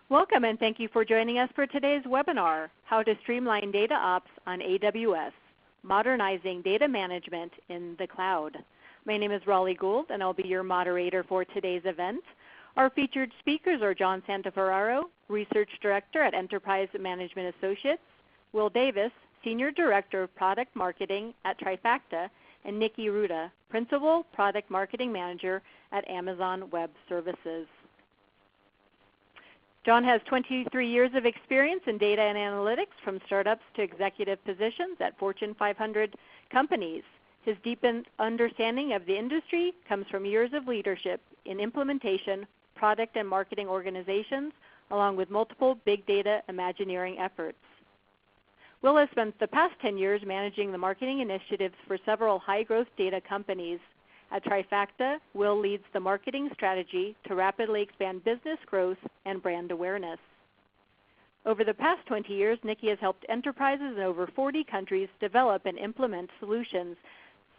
Welcome and thank you for joining us for today's webinar, How to Streamline DataOps on AWS, Modernizing Data Management in the Cloud. My name is Raleigh Gould and I'll be your moderator for today's event. Our featured speakers are John Santaferraro, Research Director at Enterprise Management Associates, Will Davis, Senior Director of Product Marketing at Trifacta, and Nikki Rouda, Principal Product Marketing Manager at Amazon Web Services. John has 23 years of experience in data and analytics, from startups to executive positions at Fortune 500 companies. His deep understanding of the industry comes from years of leadership in implementation, product and marketing organizations, along with multiple big data imagineering efforts. Will has spent the past 10 years managing the marketing initiatives for several high-growth data companies. At Trifacta, Will leads the marketing strategy to rapidly expand business growth and brand awareness. Over the past 20 years, Nikki has helped enterprises in over 40 countries develop and implement solutions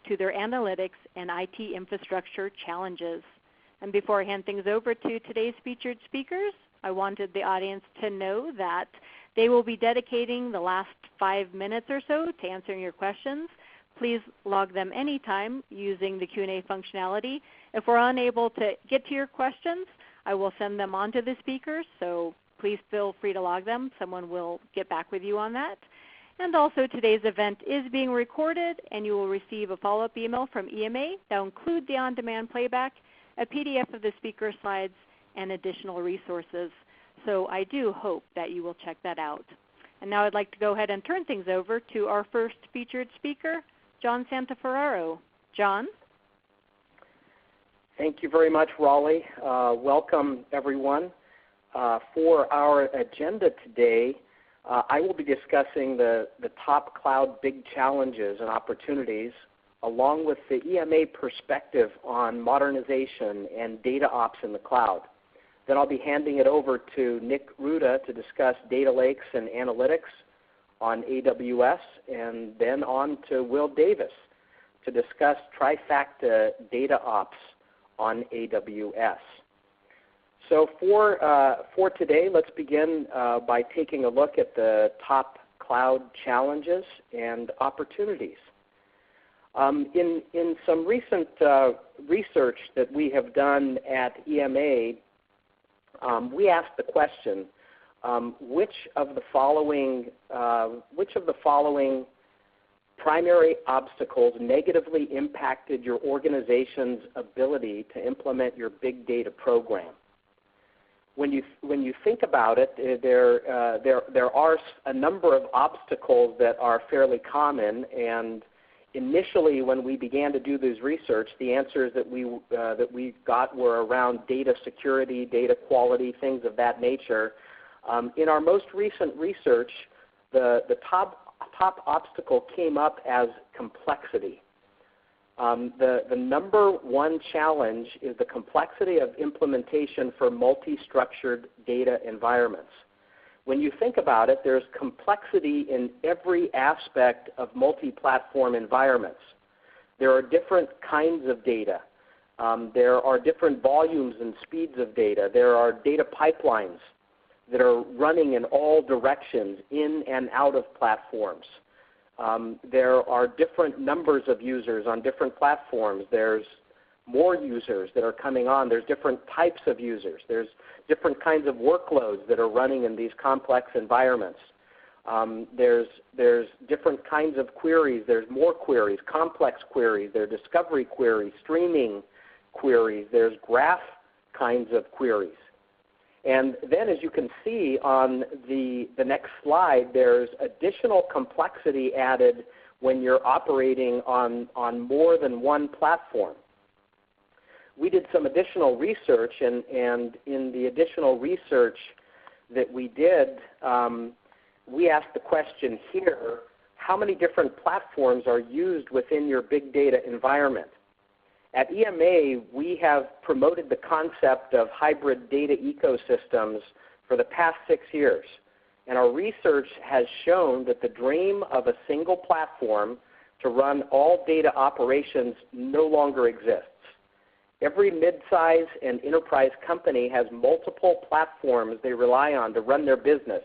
to their analytics and IT infrastructure challenges. And before I hand things over to today's featured speakers, I wanted the audience to know that they will be dedicating the last 5 minutes or so to answering your questions. Please log them anytime using the Q&A functionality. If we're unable to get to your questions, I will send them on to the speakers, so please feel free to log them. Someone will get back with you on that. And also today's event is being recorded, and you will receive a follow-up email from EMA that will include the on-demand playback, a PDF of the speaker slides, and additional resources. So I do hope that you will check that out. And now I'd like to go ahead and turn things over to our first featured speaker, John Santaferraro. John? Thank you very much, Raleigh. Welcome, everyone. For our agenda today, I will be discussing the top cloud big challenges and opportunities, along with the EMA perspective on modernization and data ops in the cloud. Then I'll be handing it over to Nick Rouda to discuss data lakes and analytics on AWS, and then on to Will Davis to discuss Trifacta DataOps on AWS. So for today, let's begin by taking a look at the top cloud challenges and opportunities. In some recent research that we have done at EMA, we asked the question, which of the following primary obstacles negatively impacted your organization's ability to implement your big data program? When you think about it, there are a number of obstacles that are fairly common, and initially when we began to do this research, the answers that we got were around data security, data quality, things of that nature. In our most recent research, the top obstacle came up as complexity. The number one challenge is the complexity of implementation for multi-structured data environments. When you think about it, there's complexity in every aspect of multi-platform environments. There are different kinds of data. There are different volumes and speeds of data. There are data pipelines that are running in all directions, in and out of platforms. There are different numbers of users on different platforms. There's more users that are coming on. There's different types of users. There's different kinds of workloads that are running in these complex environments. There's different kinds of queries. There's more queries, complex queries. There are discovery queries, streaming queries. There's graph kinds of queries. And then, as you can see on the next slide, there's additional complexity added when you're operating on more than one platform. We did some additional research, and in the additional research that we did, we asked the question here, how many different platforms are used within your big data environment? At EMA, we have promoted the concept of hybrid data ecosystems for the past 6 years. And our research has shown that the dream of a single platform to run all data operations no longer exists. Every mid-size and enterprise company has multiple platforms they rely on to run their business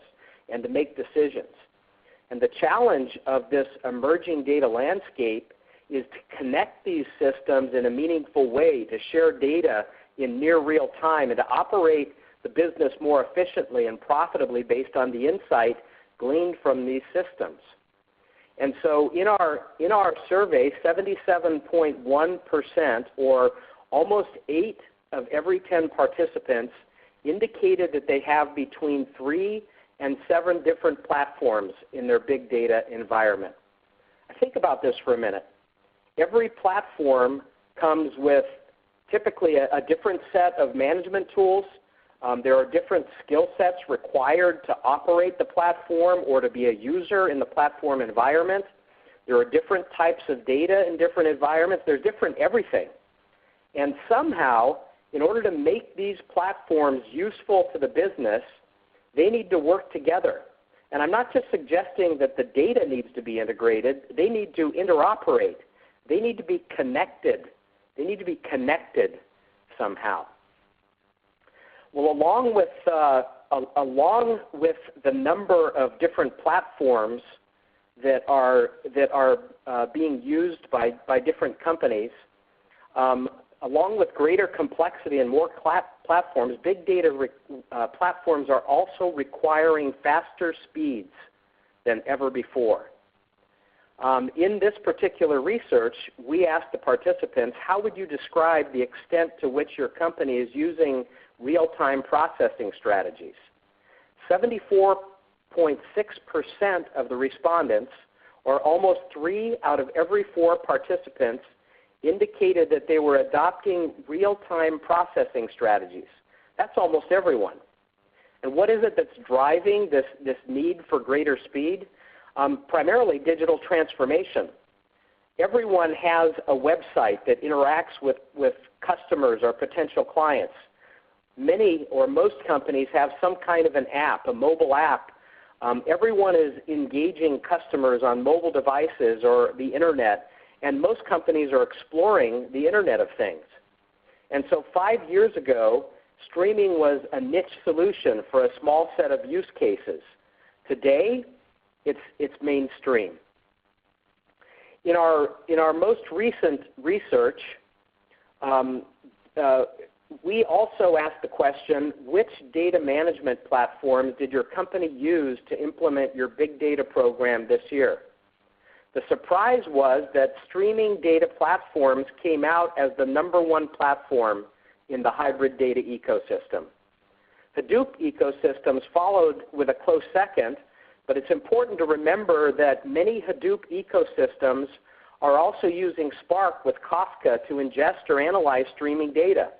and to make decisions. And the challenge of this emerging data landscape is to connect these systems in a meaningful way, to share data in near real time, and to operate the business more efficiently and profitably based on the insight gleaned from these systems. And so in our survey, 77.1%, or almost 8 of every 10 participants, indicated that they have between 3 and 7 different platforms in their big data environment. Think about this for a minute. Every platform comes with typically a different set of management tools. There are different skill sets required to operate the platform or to be a user in the platform environment. There are different types of data in different environments. There's different everything. And somehow, in order to make these platforms useful to the business, they need to work together. And I'm not just suggesting that the data needs to be integrated. They need to interoperate. They need to be connected. They need to be connected somehow. Well, along with the number of different platforms that are being used by different companies, along with greater complexity and more platforms, big data platforms are also requiring faster speeds than ever before. In this particular research, we asked the participants, how would you describe the extent to which your company is using real-time processing strategies? 74.6% of the respondents, or almost 3 out of every 4 participants, indicated that they were adopting real-time processing strategies. That's almost everyone. And what is it that's driving this need for greater speed? Primarily digital transformation. Everyone has a website that interacts with customers or potential clients. Many or most companies have some kind of an app, a mobile app. Everyone is engaging customers on mobile devices or the Internet, and most companies are exploring the Internet of Things. And so 5 years ago, streaming was a niche solution for a small set of use cases. Today, it's mainstream. In our most recent research, we also asked the question, which data management platforms did your company use to implement your big data program this year? The surprise was that streaming data platforms came out as the #1 platform in the hybrid data ecosystem. Hadoop ecosystems followed with a close second, but it's important to remember that many Hadoop ecosystems are also using Spark with Kafka to ingest or analyze streaming data.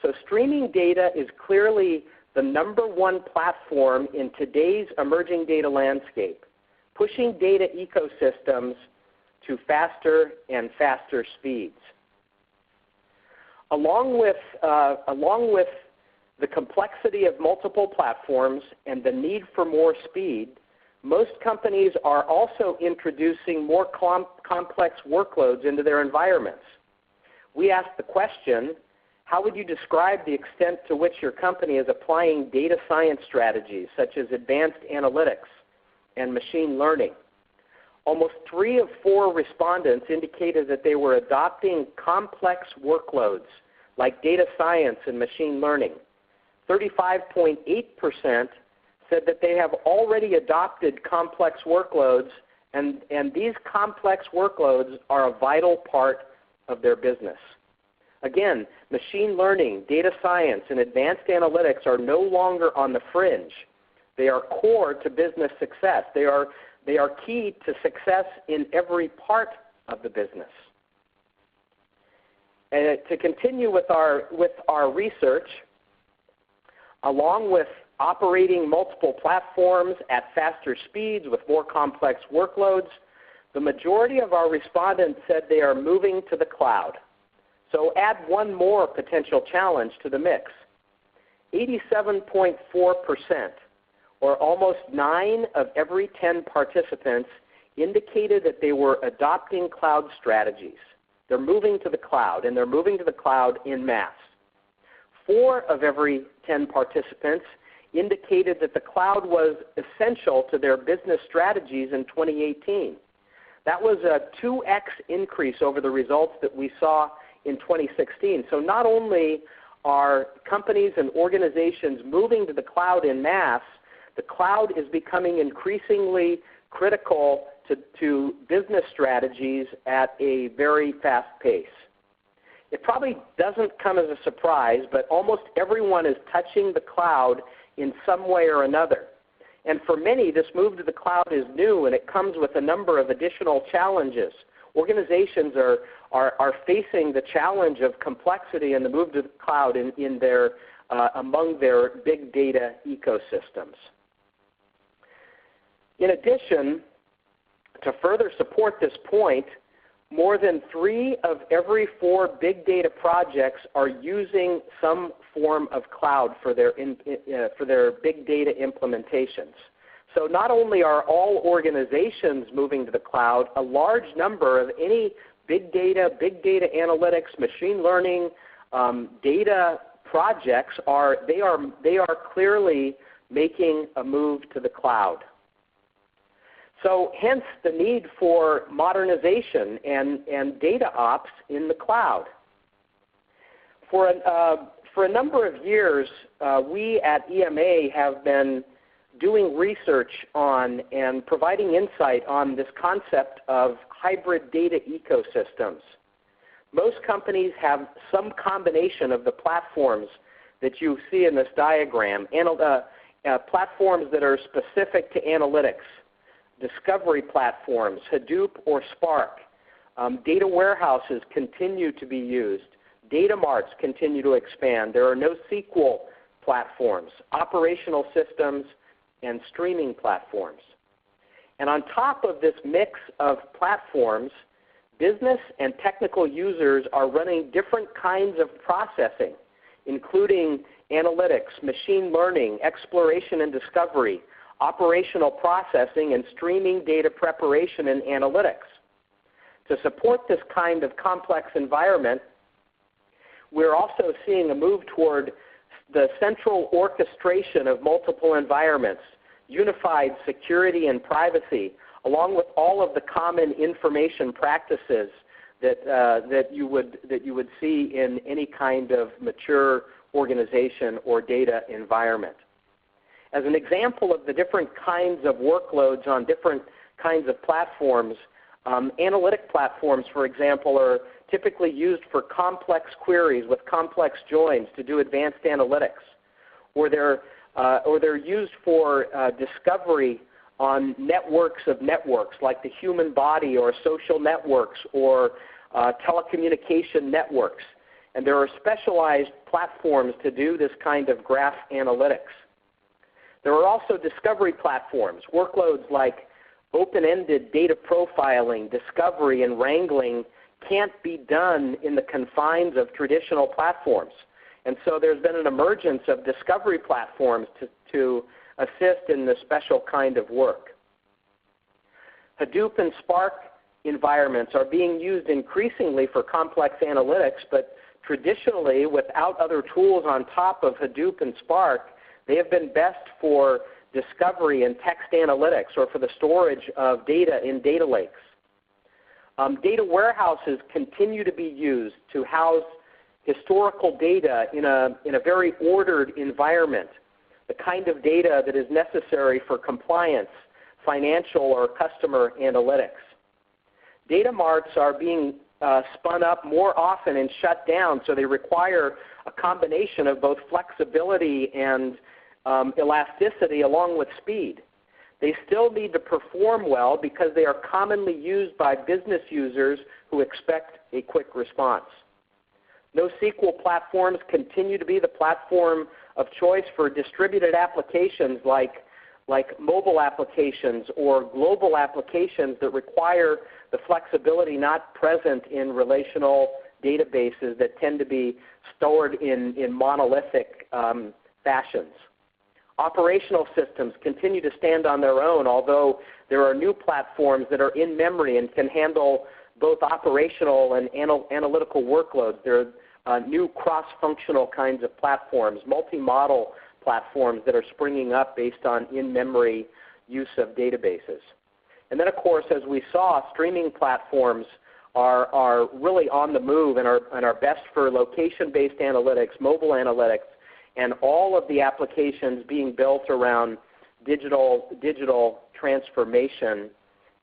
So streaming data is clearly the #1 platform in today's emerging data landscape, pushing data ecosystems to faster and faster speeds. Along with the complexity of multiple platforms and the need for more speed, most companies are also introducing more complex workloads into their environments. We asked the question, how would you describe the extent to which your company is applying data science strategies such as advanced analytics and machine learning? Almost 3 of 4 respondents indicated that they were adopting complex workloads like data science and machine learning. 35.8% said that they have already adopted complex workloads, and these complex workloads are a vital part of their business. Again, machine learning, data science, and advanced analytics are no longer on the fringe. They are core to business success. They are key to success in every part of the business. And to continue with our research, along with operating multiple platforms at faster speeds with more complex workloads, the majority of our respondents said they are moving to the cloud. So add one more potential challenge to the mix. 87.4%, or almost 9 of every 10 participants, indicated that they were adopting cloud strategies. They're moving to the cloud, and they're moving to the cloud en masse. 4 of every 10 participants indicated that the cloud was essential to their business strategies in 2018. That was a 2x increase over the results that we saw in 2016. So not only are companies and organizations moving to the cloud en masse, the cloud is becoming increasingly critical to business strategies at a very fast pace. It probably doesn't come as a surprise, but almost everyone is touching the cloud in some way or another. And for many, this move to the cloud is new, and it comes with a number of additional challenges. Organizations are facing the challenge of complexity and the move to the cloud in their, among their big data ecosystems. In addition, to further support this point, more than 3 of every 4 big data projects are using some form of cloud for their big data implementations. So not only are all organizations moving to the cloud, a large number of any big data analytics, machine learning, data projects are clearly making a move to the cloud. So hence the need for modernization and data ops in the cloud. For a number of years, we at EMA have been doing research on and providing insight on this concept of hybrid data ecosystems. Most companies have some combination of the platforms that you see in this diagram, platforms that are specific to analytics, discovery platforms, Hadoop or Spark. Data warehouses continue to be used. Data marts continue to expand. There are NoSQL platforms, operational systems, and streaming platforms. And on top of this mix of platforms, business and technical users are running different kinds of processing, including analytics, machine learning, exploration and discovery, operational processing, and streaming data preparation and analytics. To support this kind of complex environment, we're also seeing a move toward the central orchestration of multiple environments, unified security and privacy, along with all of the common information practices that you would see in any kind of mature organization or data environment. As an example of the different kinds of workloads on different kinds of platforms, analytic platforms, for example, are typically used for complex queries with complex joins to do advanced analytics, or they're used for discovery on networks of networks, like the human body or social networks or telecommunication networks. And there are specialized platforms to do this kind of graph analytics. There are also discovery platforms. Workloads like open-ended data profiling, discovery, and wrangling can't be done in the confines of traditional platforms. And so there's been an emergence of discovery platforms to assist in this special kind of work. Hadoop and Spark environments are being used increasingly for complex analytics, but traditionally, without other tools on top of Hadoop and Spark, they have been best for discovery and text analytics or for the storage of data in data lakes. Data warehouses continue to be used to house historical data in a very ordered environment, the kind of data that is necessary for compliance, financial or customer analytics. Data marts are being spun up more often and shut down, so they require a combination of both flexibility and elasticity along with speed. They still need to perform well because they are commonly used by business users who expect a quick response. NoSQL platforms continue to be the platform of choice for distributed applications like mobile applications or global applications that require the flexibility not present in relational databases that tend to be stored in monolithic fashions. Operational systems continue to stand on their own, although there are new platforms that are in memory and can handle both operational and analytical workloads. There are new cross-functional kinds of platforms, multi-model platforms that are springing up based on in-memory use of databases. And then, of course, as we saw, streaming platforms are really on the move and are best for location-based analytics, mobile analytics, and all of the applications being built around digital transformation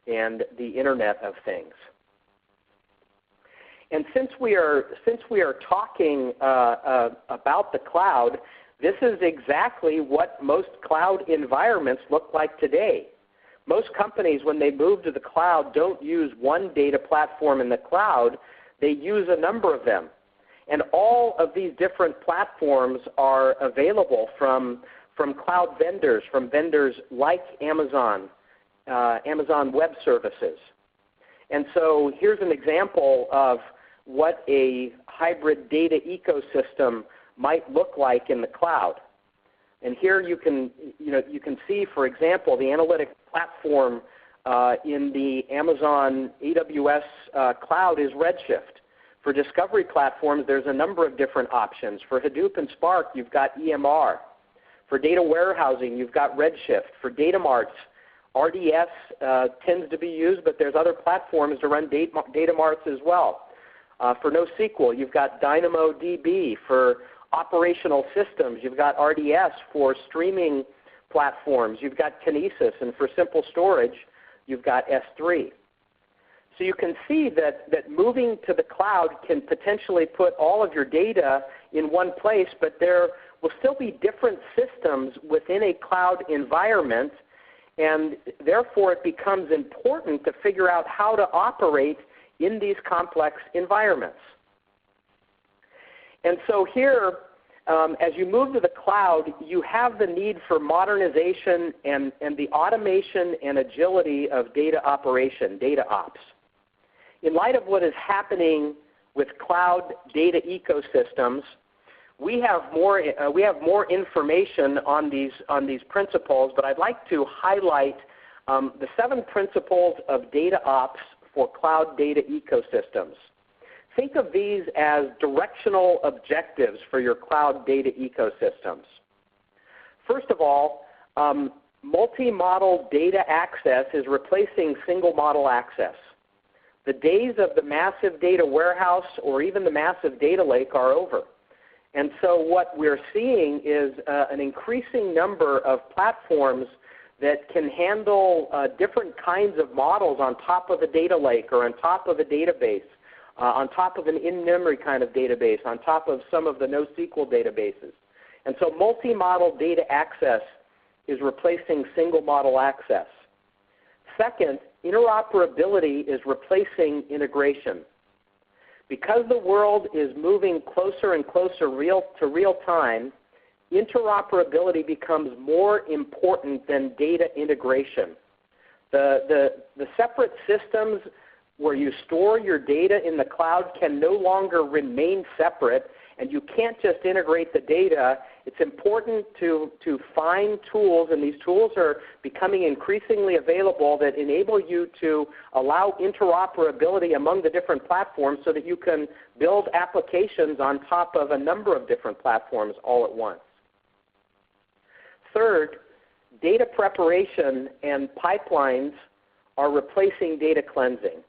and the Internet of Things. And since we are talking about the cloud, this is exactly what most cloud environments look like today. Most companies, when they move to the cloud, don't use one data platform in the cloud. They use a number of them. And all of these different platforms are available from cloud vendors, from vendors like Amazon, Amazon Web Services. And so here's an example of what a hybrid data ecosystem might look like in the cloud. And here you can see, for example, the analytic platform in the Amazon AWS cloud is Redshift. For discovery platforms, there's a number of different options. For Hadoop and Spark, you've got EMR. For data warehousing, you've got Redshift. For data marts, RDS tends to be used, but there's other platforms to run data marts as well. For NoSQL, you've got DynamoDB. For operational systems, you've got RDS. For streaming platforms, you've got Kinesis. And for simple storage, you've got S3. So you can see that moving to the cloud can potentially put all of your data in one place, but there will still be different systems within a cloud environment, and therefore it becomes important to figure out how to operate in these complex environments. And so here, as you move to the cloud, you have the need for modernization and the automation and agility of data operation, DataOps. In light of what is happening with cloud data ecosystems, we have more information on these principles, but I'd like to highlight the 7 principles of DataOps for cloud data ecosystems. Think of these as directional objectives for your cloud data ecosystems. First of all, multi-model data access is replacing single model access. The days of the massive data warehouse or even the massive data lake are over. And so what we're seeing is an increasing number of platforms that can handle different kinds of models on top of a data lake or on top of a database, on top of an in-memory kind of database, on top of some of the NoSQL databases. And so multi-model data access is replacing single model access. Second, interoperability is replacing integration. Because the world is moving closer and closer to real time, interoperability becomes more important than data integration. The separate systems where you store your data in the cloud can no longer remain separate, and you can't just integrate the data. It's important to find tools, and these tools are becoming increasingly available that enable you to allow interoperability among the different platforms so that you can build applications on top of a number of different platforms all at once. Third, data preparation and pipelines are replacing data cleansing.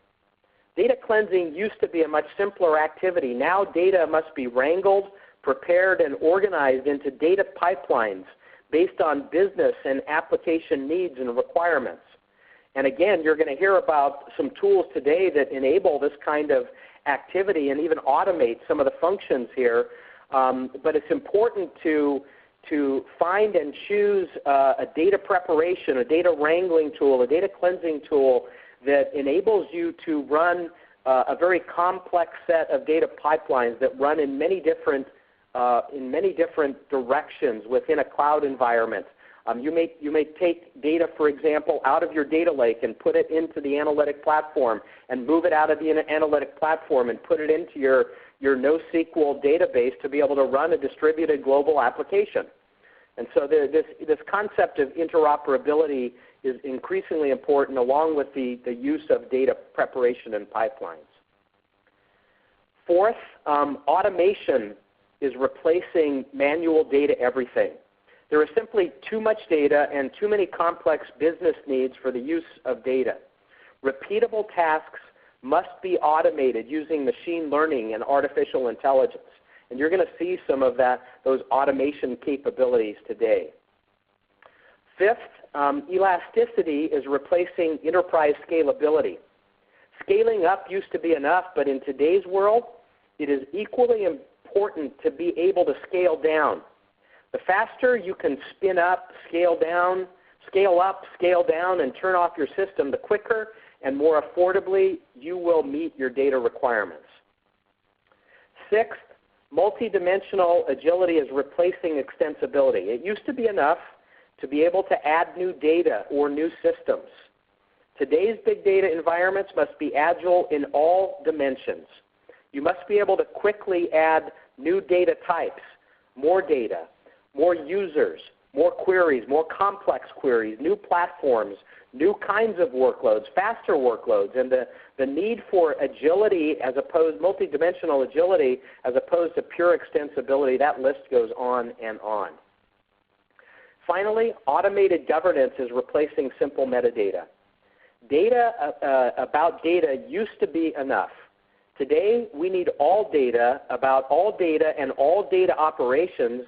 Data cleansing used to be a much simpler activity. Now data must be wrangled, prepared, and organized into data pipelines based on business and application needs and requirements. And again, you're going to hear about some tools today that enable this kind of activity and even automate some of the functions here. But it's important to find and choose a data preparation, a data wrangling tool, a data cleansing tool that enables you to run a very complex set of data pipelines that run in many different directions within a cloud environment. You may take data, for example, out of your data lake and put it into the analytic platform, and move it out of the analytic platform and put it into your NoSQL database to be able to run a distributed global application. And so this concept of interoperability is increasingly important, along with the use of data preparation and pipelines. Fourth, automation is replacing manual data everything. There is simply too much data and too many complex business needs for the use of data. Repeatable tasks must be automated using machine learning and artificial intelligence. And you're going to see some of those automation capabilities today. Fifth, elasticity is replacing enterprise scalability. Scaling up used to be enough, but in today's world, it is equally important to be able to scale down. The faster you can spin up, scale up, scale down, and turn off your system, the quicker and more affordably you will meet your data requirements. Sixth, multidimensional agility is replacing extensibility. It used to be enough to be able to add new data or new systems. Today's big data environments must be agile in all dimensions. You must be able to quickly add new data types, more data, more users, more queries, more complex queries, new platforms, new kinds of workloads, faster workloads, and the need for agility as opposed, multidimensional agility as opposed to pure extensibility, that list goes on and on. Finally, automated governance is replacing simple metadata. Data about data used to be enough. Today, we need all data about all data and all data operations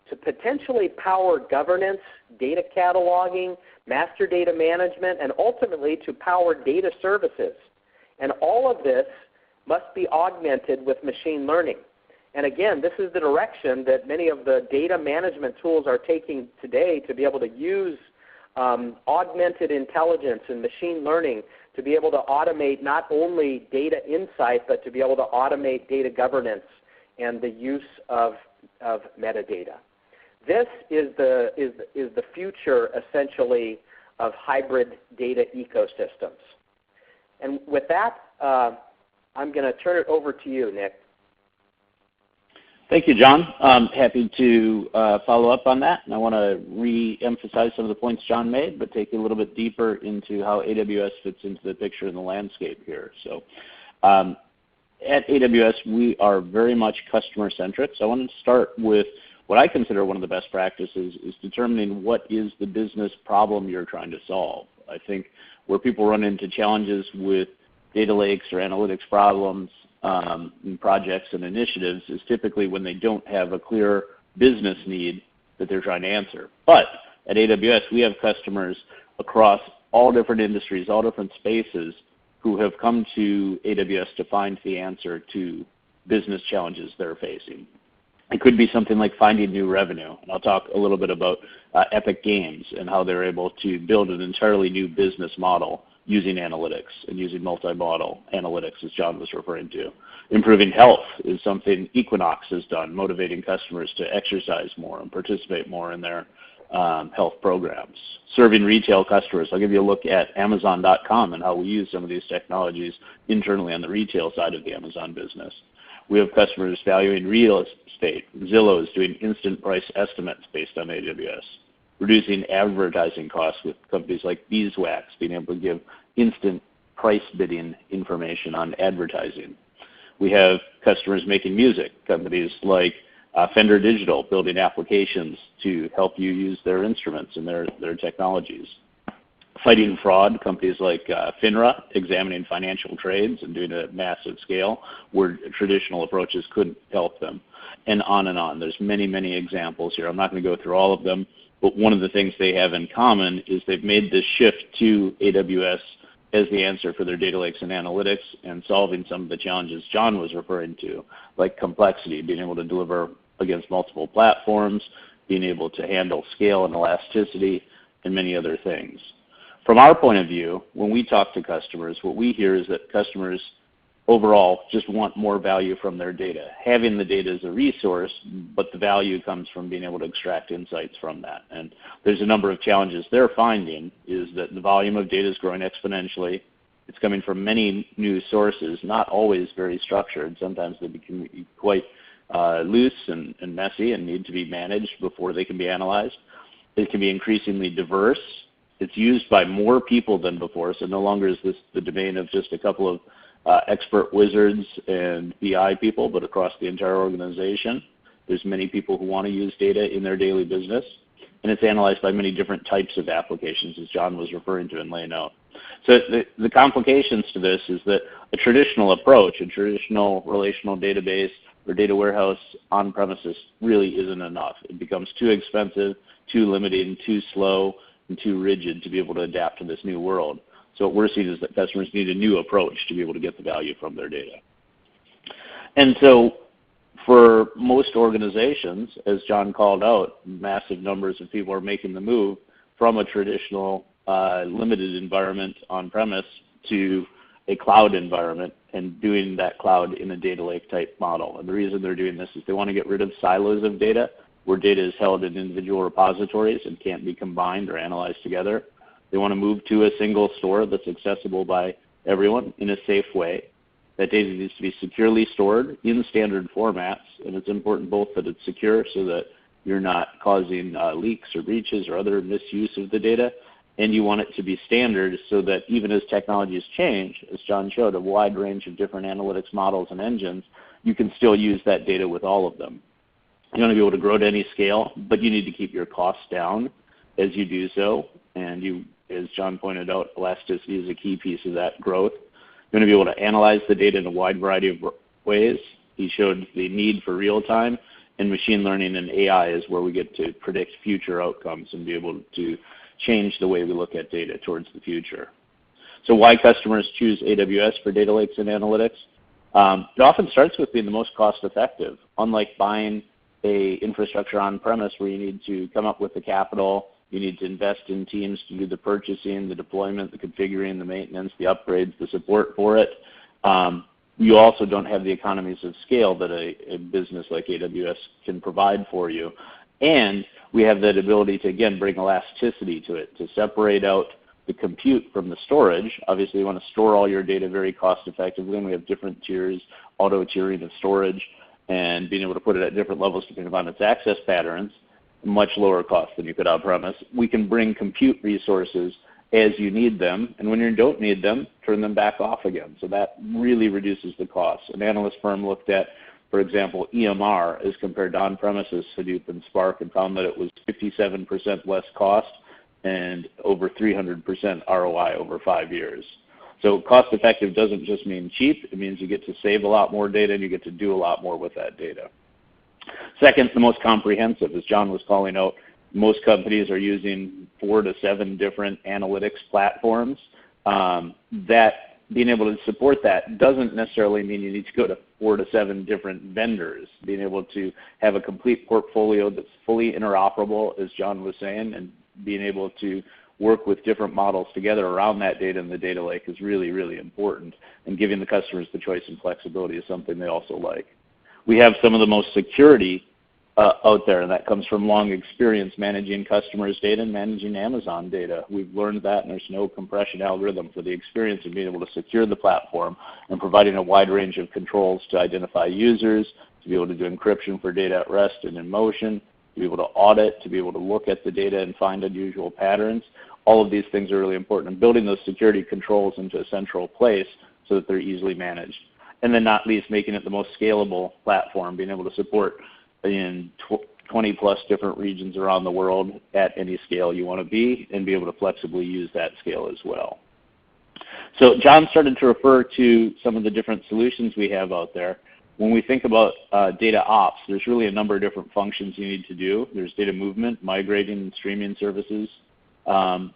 to potentially power governance, data cataloging, master data management, and ultimately to power data services. And all of this must be augmented with machine learning. And again, this is the direction that many of the data management tools are taking today, to be able to use augmented intelligence and machine learning to be able to automate not only data insight, but to be able to automate data governance and the use of metadata. This is the future, essentially, of hybrid data ecosystems. And with that, I'm going to turn it over to you, Nick. Thank you, John. I'm happy to follow up on that. And I want to re-emphasize some of the points John made, but take you a little bit deeper into how AWS fits into the picture in the landscape here. So at AWS, we are very much customer-centric. So I wanted to start with what I consider one of the best practices is determining what is the business problem you're trying to solve. I think where people run into challenges with data lakes or analytics problems in projects and initiatives is typically when they don't have a clear business need that they're trying to answer. But at AWS, we have customers across all different industries, all different spaces, who have come to AWS to find the answer to business challenges they're facing. It could be something like finding new revenue. And I'll talk a little bit about Epic Games and how they're able to build an entirely new business model using analytics and using multi-model analytics, as John was referring to. Improving health is something Equinox has done, motivating customers to exercise more and participate more in their health programs. Serving retail customers, I'll give you a look at Amazon.com and how we use some of these technologies internally on the retail side of the Amazon business. We have customers valuing real estate. Zillow is doing instant price estimates based on AWS. Reducing advertising costs with companies like Beeswax, being able to give instant price bidding information on advertising. We have customers making music, companies like Fender Digital, building applications to help you use their instruments and their technologies. Fighting fraud, companies like FINRA, examining financial trades and doing it at massive scale where traditional approaches couldn't help them, and on and on. There's many, many examples here. I'm not going to go through all of them, but one of the things they have in common is they've made this shift to AWS as the answer for their data lakes and analytics and solving some of the challenges John was referring to, like complexity, being able to deliver against multiple platforms, being able to handle scale and elasticity, and many other things. From our point of view, when we talk to customers, what we hear is that customers overall just want more value from their data. Having the data is a resource, but the value comes from being able to extract insights from that. And there's a number of challenges they're finding is that the volume of data is growing exponentially. It's coming from many new sources, not always very structured. Sometimes they can be quite loose and messy and need to be managed before they can be analyzed. It can be increasingly diverse. It's used by more people than before, so no longer is this the domain of just a couple of expert wizards and BI people, but across the entire organization. There's many people who want to use data in their daily business, and it's analyzed by many different types of applications, as John was referring to and laying out. So the complications to this is that a traditional approach, a traditional relational database or data warehouse on-premises really isn't enough. It becomes too expensive, too limiting, too slow, and too rigid to be able to adapt to this new world. So what we're seeing is that customers need a new approach to be able to get the value from their data. And so for most organizations, as John called out, massive numbers of people are making the move from a traditional limited environment on-premise to a cloud environment and doing that cloud in a data lake type model. And the reason they're doing this is they want to get rid of silos of data where data is held in individual repositories and can't be combined or analyzed together. They want to move to a single store that's accessible by everyone in a safe way. That data needs to be securely stored in standard formats, and it's important both that it's secure so that you're not causing leaks or breaches or other misuse of the data, and you want it to be standard so that even as technologies change, as John showed, a wide range of different analytics models and engines, you can still use that data with all of them. You want to be able to grow to any scale, but you need to keep your costs down as you do so, and you, as John pointed out, elasticity is a key piece of that growth. You're going to be able to analyze the data in a wide variety of ways. He showed the need for real time, and machine learning and AI is where we get to predict future outcomes and be able to change the way we look at data towards the future. So why customers choose AWS for data lakes and analytics? It often starts with being the most cost effective. Unlike buying a infrastructure on-premise where you need to come up with the capital, you need to invest in teams to do the purchasing, the deployment, the configuring, the maintenance, the upgrades, the support for it. You also don't have the economies of scale that a business like AWS can provide for you. And we have that ability to, again, bring elasticity to it, to separate out the compute from the storage. Obviously, you want to store all your data very cost effectively, and we have different tiers, auto-tiering of storage, and being able to put it at different levels depending on its access patterns, much lower cost than you could on-premise. We can bring compute resources as you need them, and when you don't need them, turn them back off again. So that really reduces the cost. An analyst firm looked at, for example, EMR as compared to on-premises Hadoop and Spark and found that it was 57% less cost and over 300% ROI over 5 years. So cost effective doesn't just mean cheap. It means you get to save a lot more data and you get to do a lot more with that data. Second, the most comprehensive, as John was calling out, most companies are using 4 to 7 different analytics platforms. That being able to support that doesn't necessarily mean you need to go to 4 to 7 different vendors. Being able to have a complete portfolio that's fully interoperable, as John was saying, and being able to work with different models together around that data in the data lake is really, really important. And giving the customers the choice and flexibility is something they also like. We have some of the most security out there, and that comes from long experience managing customers' data and managing Amazon data. We've learned that, and there's no compression algorithm for the experience of being able to secure the platform and providing a wide range of controls to identify users, to be able to do encryption for data at rest and in motion, to be able to audit, to be able to look at the data and find unusual patterns. All of these things are really important, and building those security controls into a central place so that they're easily managed. And then not least, making it the most scalable platform, being able to support in 20 plus different regions around the world at any scale you want to be, and be able to flexibly use that scale as well. So John started to refer to some of the different solutions we have out there. When we think about data ops, there's really a number of different functions you need to do. There's data movement, migrating and streaming services,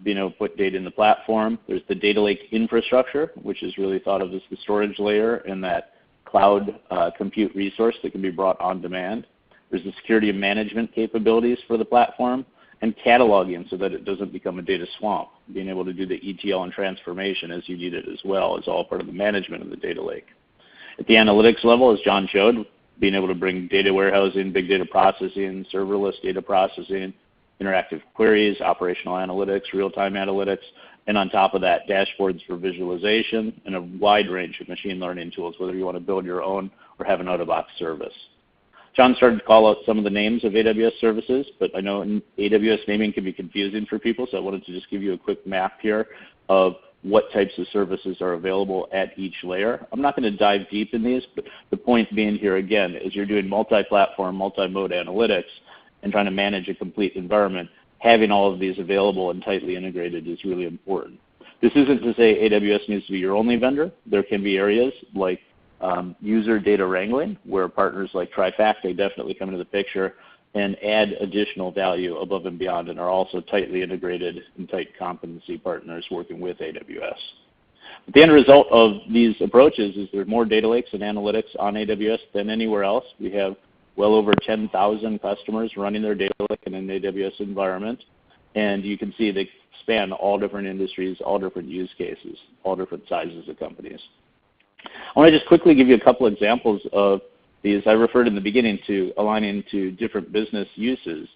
being able to put data in the platform. There's the data lake infrastructure, which is really thought of as the storage layer and that cloud compute resource that can be brought on demand. There's the security and management capabilities for the platform, and cataloging so that it doesn't become a data swamp. Being able to do the ETL and transformation as you need it as well is all part of the management of the data lake. At the analytics level, as John showed, being able to bring data warehousing, big data processing, serverless data processing, interactive queries, operational analytics, real-time analytics, and on top of that, dashboards for visualization and a wide range of machine learning tools, whether you want to build your own or have an out-of-box service. John started to call out some of the names of AWS services, but I know AWS naming can be confusing for people, so I wanted to just give you a quick map here of what types of services are available at each layer. I'm not going to dive deep in these, but the point being here again is you're doing multi-platform, multi-mode analytics and trying to manage a complete environment. Having all of these available and tightly integrated is really important. This isn't to say AWS needs to be your only vendor. There can be areas like user data wrangling, where partners like Trifacta definitely come into the picture and add additional value above and beyond and are also tightly integrated and tight competency partners working with AWS. But the end result of these approaches is there are more data lakes and analytics on AWS than anywhere else. We have well over 10,000 customers running their data lake in an AWS environment, and you can see they span all different industries, all different use cases, all different sizes of companies. I want to just quickly give you a couple examples of these. I referred in the beginning to aligning to different business uses.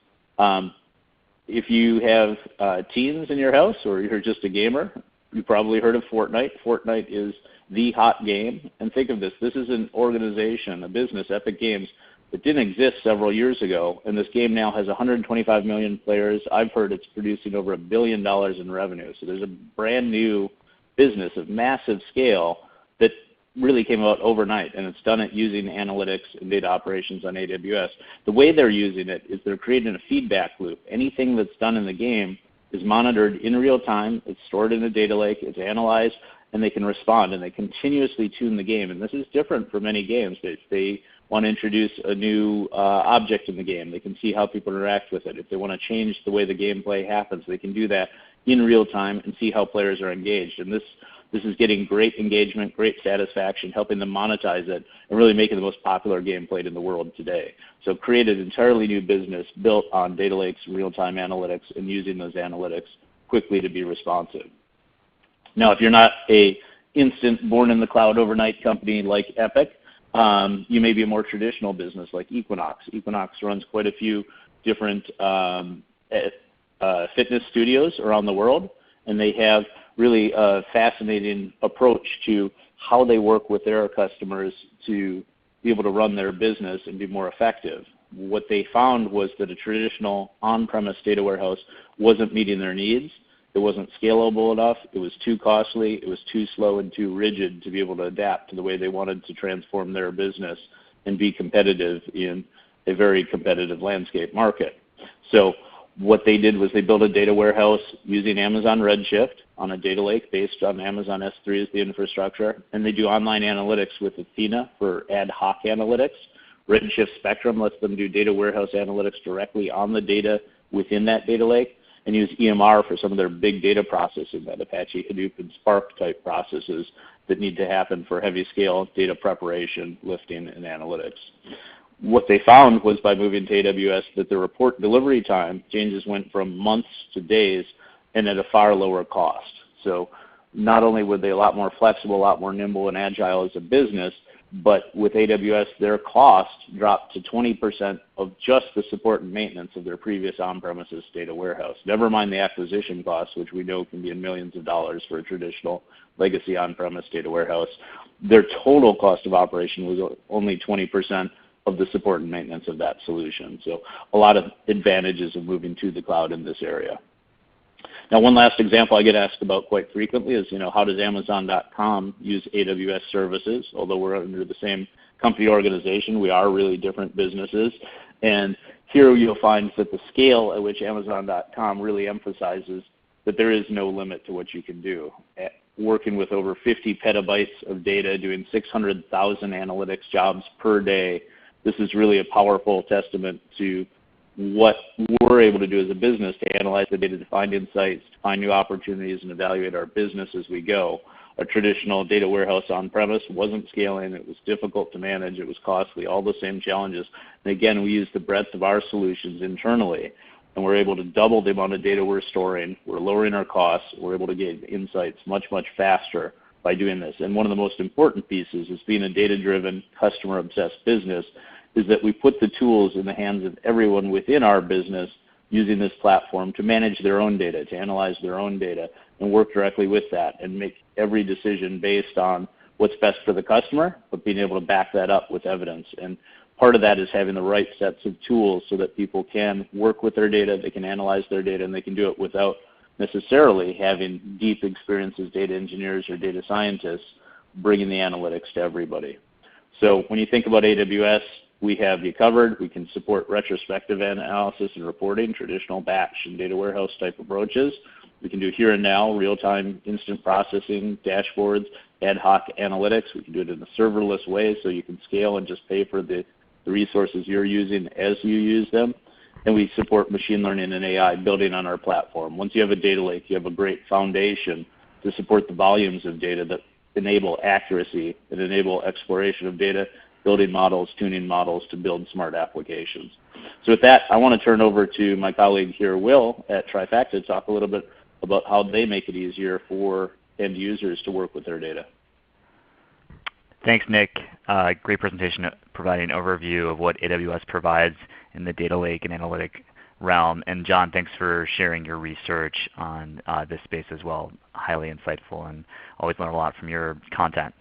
If you have teens in your house or you're just a gamer, you probably heard of Fortnite. Fortnite is the hot game. And think of this. This is an organization, a business, Epic Games, that didn't exist several years ago. And this game now has 125 million players. I've heard it's producing over $1 billion in revenue. So there's a brand new business of massive scale that really came out overnight, and it's done it using analytics and data operations on AWS. The way they're using it is they're creating a feedback loop. Anything that's done in the game is monitored in real time, it's stored in a data lake, it's analyzed, and they can respond, and they continuously tune the game. And this is different for many games. They want to introduce a new object in the game, they can see how people interact with it. If they want to change the way the gameplay happens, they can do that in real time and see how players are engaged. And this is getting great engagement, great satisfaction, helping them monetize it, and really making the most popular game played in the world today. So created an entirely new business built on data lakes, real-time analytics, and using those analytics quickly to be responsive. Now, if you're not a instant, born-in-the-cloud overnight company like Epic, you may be a more traditional business like Equinox. Equinox runs quite a few different fitness studios around the world, and they have really a fascinating approach to how they work with their customers to be able to run their business and be more effective. What they found was that a traditional on-premise data warehouse wasn't meeting their needs. It wasn't scalable enough. It was too costly. It was too slow and too rigid to be able to adapt to the way they wanted to transform their business and be competitive in a very competitive landscape market. So what they did was they built a data warehouse using Amazon Redshift on a data lake based on Amazon S3 as the infrastructure, and they do online analytics with Athena for ad hoc analytics. Redshift Spectrum lets them do data warehouse analytics directly on the data within that data lake, and use EMR for some of their big data processing, that Apache Hadoop and Spark type processes that need to happen for heavy scale data preparation, lifting, and analytics. What they found was by moving to AWS that the report delivery time changes went from months to days and at a far lower cost. So not only were they a lot more flexible, a lot more nimble and agile as a business, but with AWS, their cost dropped to 20% of just the support and maintenance of their previous on-premises data warehouse. Never mind the acquisition costs, which we know can be in millions of dollars for a traditional legacy on-premise data warehouse. Their total cost of operation was only 20% of the support and maintenance of that solution. So a lot of advantages of moving to the cloud in this area. Now, one last example I get asked about quite frequently is, how does Amazon.com use AWS services? Although we're under the same company organization, we are really different businesses. And here you'll find that the scale at which Amazon.com really emphasizes that there is no limit to what you can do. Working with over 50 petabytes of data, doing 600,000 analytics jobs per day, this is really a powerful testament to what we're able to do as a business to analyze the data, to find insights, to find new opportunities, and evaluate our business as we go. A traditional data warehouse on-premise wasn't scaling. It was difficult to manage. It was costly, all the same challenges. And again, we use the breadth of our solutions internally, and we're able to double the amount of data we're storing. We're lowering our costs. We're able to get insights much, much faster by doing this. And one of the most important pieces is being a data-driven, customer-obsessed business is that we put the tools in the hands of everyone within our business using this platform to manage their own data, to analyze their own data, and work directly with that and make every decision based on what's best for the customer, but being able to back that up with evidence. And part of that is having the right sets of tools so that people can work with their data, they can analyze their data, and they can do it without necessarily having deep experience as data engineers or data scientists bringing the analytics to everybody. So when you think about AWS, we have you covered. We can support retrospective analysis and reporting, traditional batch and data warehouse type approaches. We can do here and now, real-time instant processing, dashboards, ad hoc analytics. We can do it in a serverless way so you can scale and just pay for the resources you're using as you use them. And we support machine learning and AI building on our platform. Once you have a data lake, you have a great foundation to support the volumes of data that enable accuracy and enable exploration of data, building models, tuning models to build smart applications. So with that, I want to turn over to my colleague here, Will, at Trifacta, to talk a little bit about how they make it easier for end users to work with their data. Thanks, Nick. Great presentation providing an overview of what AWS provides in the data lake and analytic realm. And John, thanks for sharing your research on this space as well. Highly insightful and always learn a lot from your content.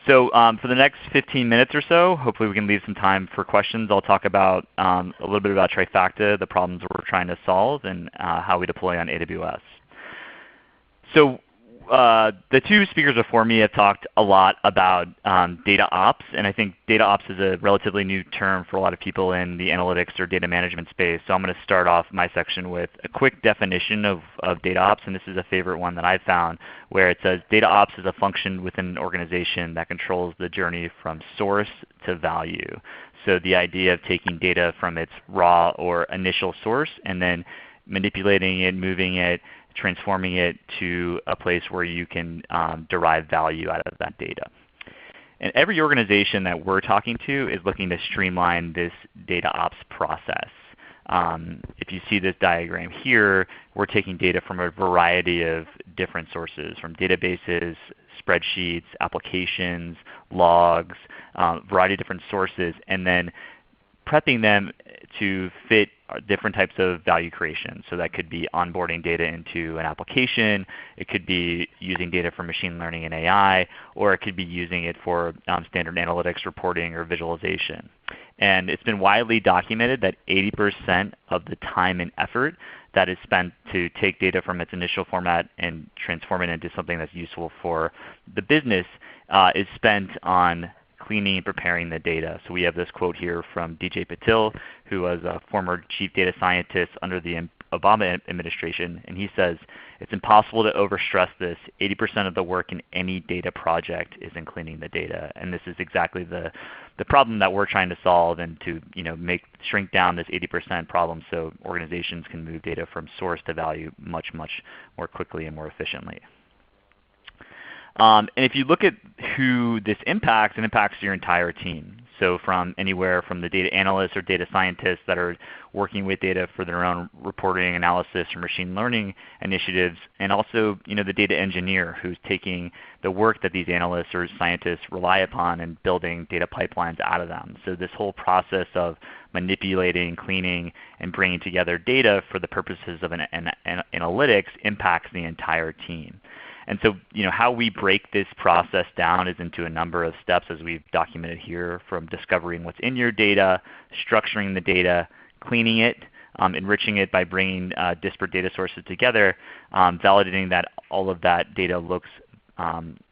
So for the next 15 minutes or so, hopefully we can leave some time for questions. I'll talk about a little bit about Trifacta, the problems we're trying to solve, and how we deploy on AWS. So the two speakers before me have talked a lot about data ops, and I think data ops is a relatively new term for a lot of people in the analytics or data management space. So I'm going to start off my section with a quick definition of data ops, and this is a favorite one that I found, where it says data ops is a function within an organization that controls the journey from source to value. So the idea of taking data from its raw or initial source and then manipulating it, moving it, transforming it to a place where you can derive value out of that data. And every organization that we're talking to is looking to streamline this DataOps process. If you see this diagram here, we're taking data from a variety of different sources, from databases, spreadsheets, applications, logs, variety of different sources, and then prepping them to fit different types of value creation. So that could be onboarding data into an application, it could be using data for machine learning and AI, or it could be using it for standard analytics reporting or visualization. And it's been widely documented that 80% of the time and effort that is spent to take data from its initial format and transform it into something that's useful for the business is spent on cleaning and preparing the data. So we have this quote here from DJ Patil, who was a former chief data scientist under the Obama administration, and he says, it's impossible to overstress this. 80% of the work in any data project is in cleaning the data. And this is exactly the problem that we're trying to solve, and to shrink down this 80% problem so organizations can move data from source to value much, much more quickly and more efficiently. And if you look at who this impacts, it impacts your entire team. So from anywhere from the data analysts or data scientists that are working with data for their own reporting, analysis, or machine learning initiatives, and also the data engineer who's taking the work that these analysts or scientists rely upon and building data pipelines out of them. So this whole process of manipulating, cleaning, and bringing together data for the purposes of analytics impacts the entire team. And so, how we break this process down is into a number of steps, as we've documented here, from discovering what's in your data, structuring the data, cleaning it, enriching it by bringing disparate data sources together, validating that all of that data looks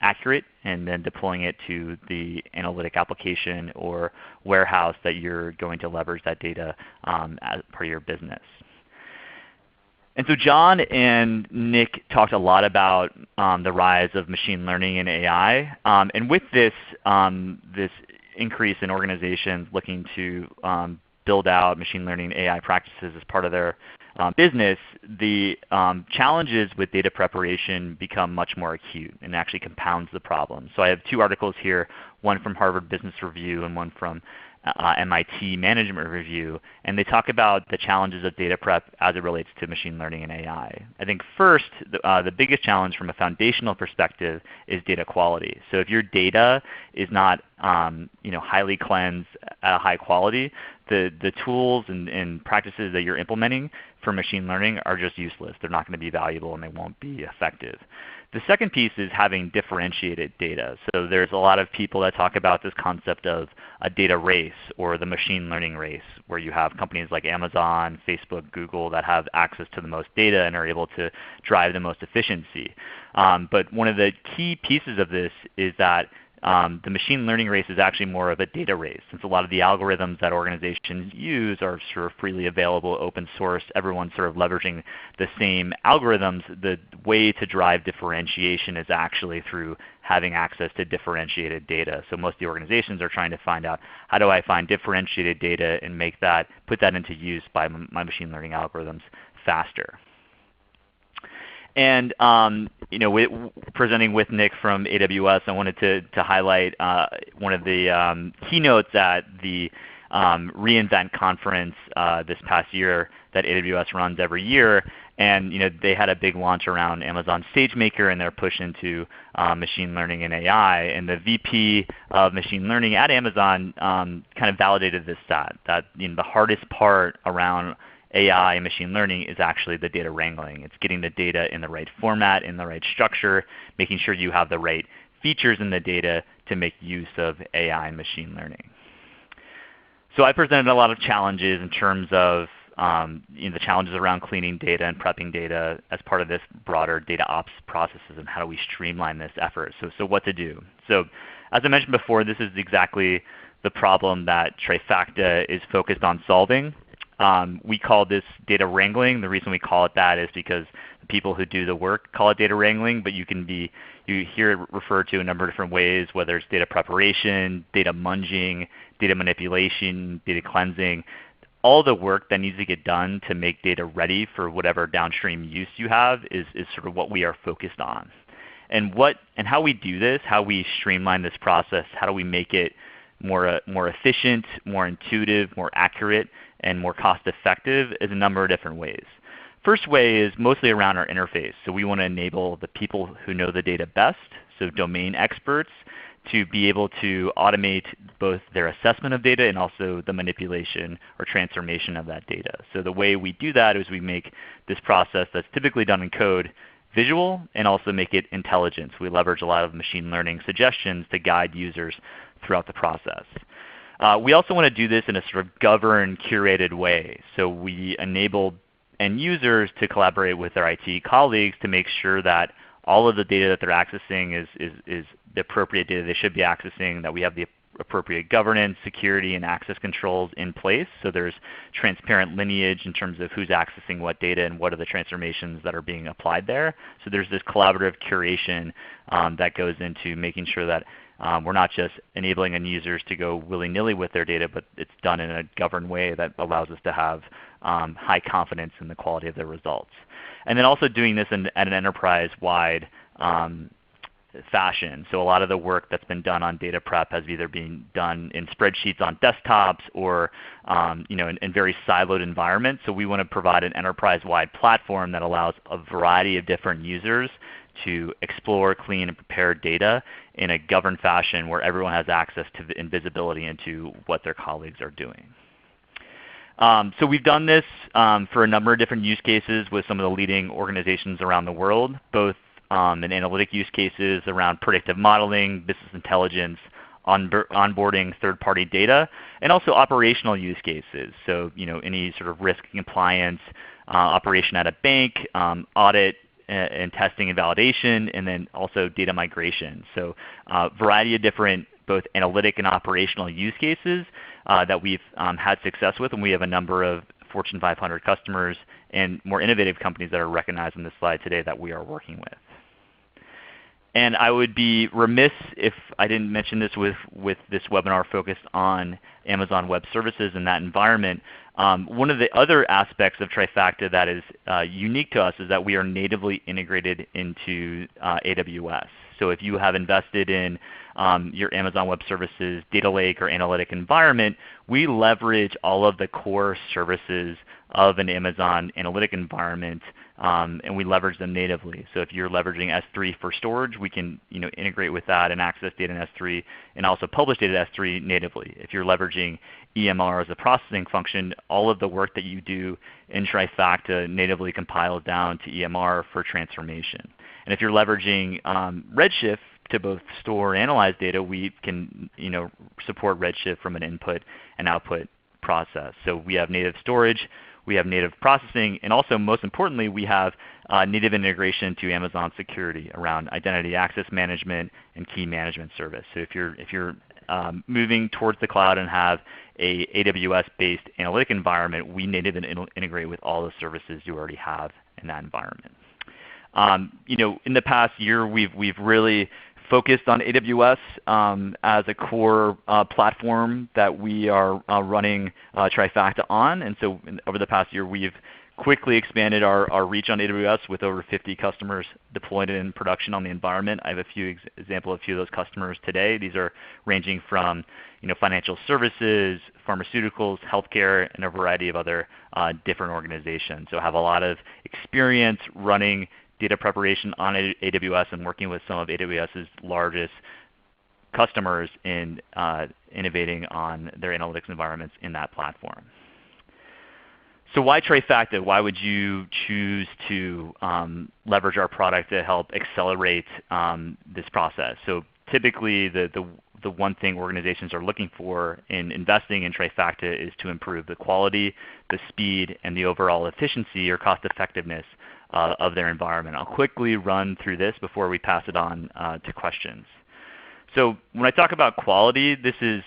accurate, and then deploying it to the analytic application or warehouse that you're going to leverage that data as per your business. And so John and Nick talked a lot about the rise of machine learning and AI. And with this, this increase in organizations looking to build out machine learning and AI practices as part of their business, the challenges with data preparation become much more acute and actually compounds the problem. So I have two articles here, one from Harvard Business Review and one from MIT Management Review, and they talk about the challenges of data prep as it relates to machine learning and AI. I think first, the biggest challenge from a foundational perspective is data quality. So if your data is not highly cleansed at a high quality, the tools and practices that you're implementing for machine learning are just useless. They're not going to be valuable and they won't be effective. The second piece is having differentiated data. So there's a lot of people that talk about this concept of a data race or the machine learning race, where you have companies like Amazon, Facebook, Google that have access to the most data and are able to drive the most efficiency. But one of the key pieces of this is that the machine learning race is actually more of a data race, since a lot of the algorithms that organizations use are sort of freely available, open source. Everyone's sort of leveraging the same algorithms. The way to drive differentiation is actually through having access to differentiated data. So most of the organizations are trying to find out, how do I find differentiated data and put that into use by my machine learning algorithms faster. And presenting with Nick from AWS, I wanted to highlight one of the keynotes at the reInvent conference this past year that AWS runs every year. And they had a big launch around Amazon SageMaker and their push into machine learning and AI. And the VP of machine learning at Amazon kind of validated this stat, that the hardest part around AI and machine learning is actually the data wrangling. It's getting the data in the right format, in the right structure, making sure you have the right features in the data to make use of AI and machine learning. So I presented a lot of challenges in terms of the challenges around cleaning data and prepping data as part of this broader DataOps processes and how do we streamline this effort. So what to do? So as I mentioned before, this is exactly the problem that Trifacta is focused on solving. We call this data wrangling. The reason we call it that is because the people who do the work call it data wrangling, but you hear it referred to a number of different ways, whether it's data preparation, data munging, data manipulation, data cleansing. All the work that needs to get done to make data ready for whatever downstream use you have is sort of what we are focused on. And how we do this, how we streamline this process, how do we make it more efficient, more intuitive, more accurate, and more cost-effective is a number of different ways. First way is mostly around our interface. So we want to enable the people who know the data best, so domain experts, to be able to automate both their assessment of data and also the manipulation or transformation of that data. So the way we do that is we make this process that's typically done in code visual and also make it intelligent. So we leverage a lot of machine learning suggestions to guide users throughout the process. We also want to do this in a sort of governed, curated way. So we enable end users to collaborate with their IT colleagues to make sure that all of the data that they're accessing is the appropriate data they should be accessing, that we have the appropriate governance, security, and access controls in place. So there's transparent lineage in terms of who's accessing what data and what are the transformations that are being applied there. So there's this collaborative curation that goes into making sure that we're not just enabling end users to go willy-nilly with their data, but it's done in a governed way that allows us to have high confidence in the quality of the results. And then also doing this at an enterprise-wide fashion. So a lot of the work that's been done on data prep has either been done in spreadsheets on desktops or in very siloed environments. So we want to provide an enterprise-wide platform that allows a variety of different users to explore, clean, and prepare data in a governed fashion where everyone has access to and visibility into what their colleagues are doing. So we've done this for a number of different use cases with some of the leading organizations around the world, both in analytic use cases around predictive modeling, business intelligence, onboarding third-party data, and also operational use cases. So any sort of risk compliance, operation at a bank, audit, and testing and validation, and then also data migration. So a variety of different both analytic and operational use cases that we've had success with, and we have a number of Fortune 500 customers and more innovative companies that are recognized in this slide today that we are working with. And I would be remiss if I didn't mention this with this webinar focused on Amazon Web Services and that environment. One of the other aspects of Trifacta that is unique to us is that we are natively integrated into AWS. So if you have invested in your Amazon Web Services data lake or analytic environment, we leverage all of the core services of an Amazon analytic environment and we leverage them natively. So if you're leveraging S3 for storage, we can integrate with that and access data in S3 and also publish data to S3 natively. If you're leveraging EMR as a processing function, all of the work that you do in Trifacta natively compiles down to EMR for transformation. And if you're leveraging Redshift to both store and analyze data, we can support Redshift from an input and output process. So we have native storage, we have native processing, and also most importantly, we have native integration to Amazon security around identity access management and key management service. So if you're moving towards the cloud and have a AWS-based analytic environment, we natively integrate with all the services you already have in that environment. In the past year, we've really focused on AWS as a core platform that we are running Trifacta on. And so over the past year, we've quickly expanded our reach on AWS with over 50 customers deployed in production on the environment. I have a few examples of a few of those customers today. These are ranging from financial services, pharmaceuticals, healthcare, and a variety of other different organizations. So I have a lot of experience running data preparation on AWS and working with some of AWS's largest customers in innovating on their analytics environments in that platform. So why Trifacta? Why would you choose to leverage our product to help accelerate this process? So typically the one thing organizations are looking for in investing in Trifacta is to improve the quality, the speed, and the overall efficiency or cost effectiveness of their environment. I'll quickly run through this before we pass it on to questions. So when I talk about quality, this is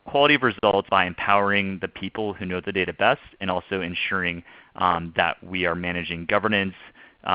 quality of results by empowering the people who know the data best and also ensuring that we are managing governance,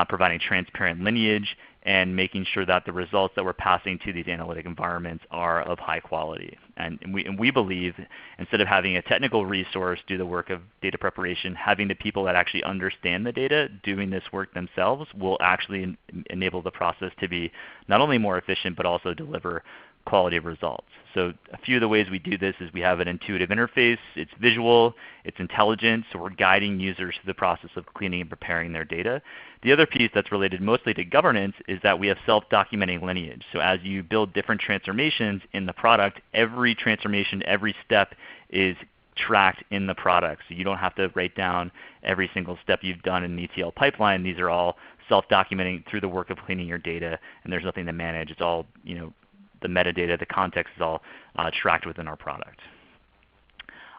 providing transparent lineage, and making sure that the results that we're passing to these analytic environments are of high quality. And we believe instead of having a technical resource do the work of data preparation, having the people that actually understand the data doing this work themselves will actually enable the process to be not only more efficient but also deliver quality of results. So a few of the ways we do this is we have an intuitive interface. It's visual, it's intelligent, so we're guiding users through the process of cleaning and preparing their data. The other piece that's related mostly to governance is that we have self-documenting lineage. So as you build different transformations in the product, every transformation, every step is tracked in the product. So you don't have to write down every single step you've done in an ETL pipeline. These are all self-documenting through the work of cleaning your data, and there's nothing to manage. It's all, the metadata, the context is all tracked within our product.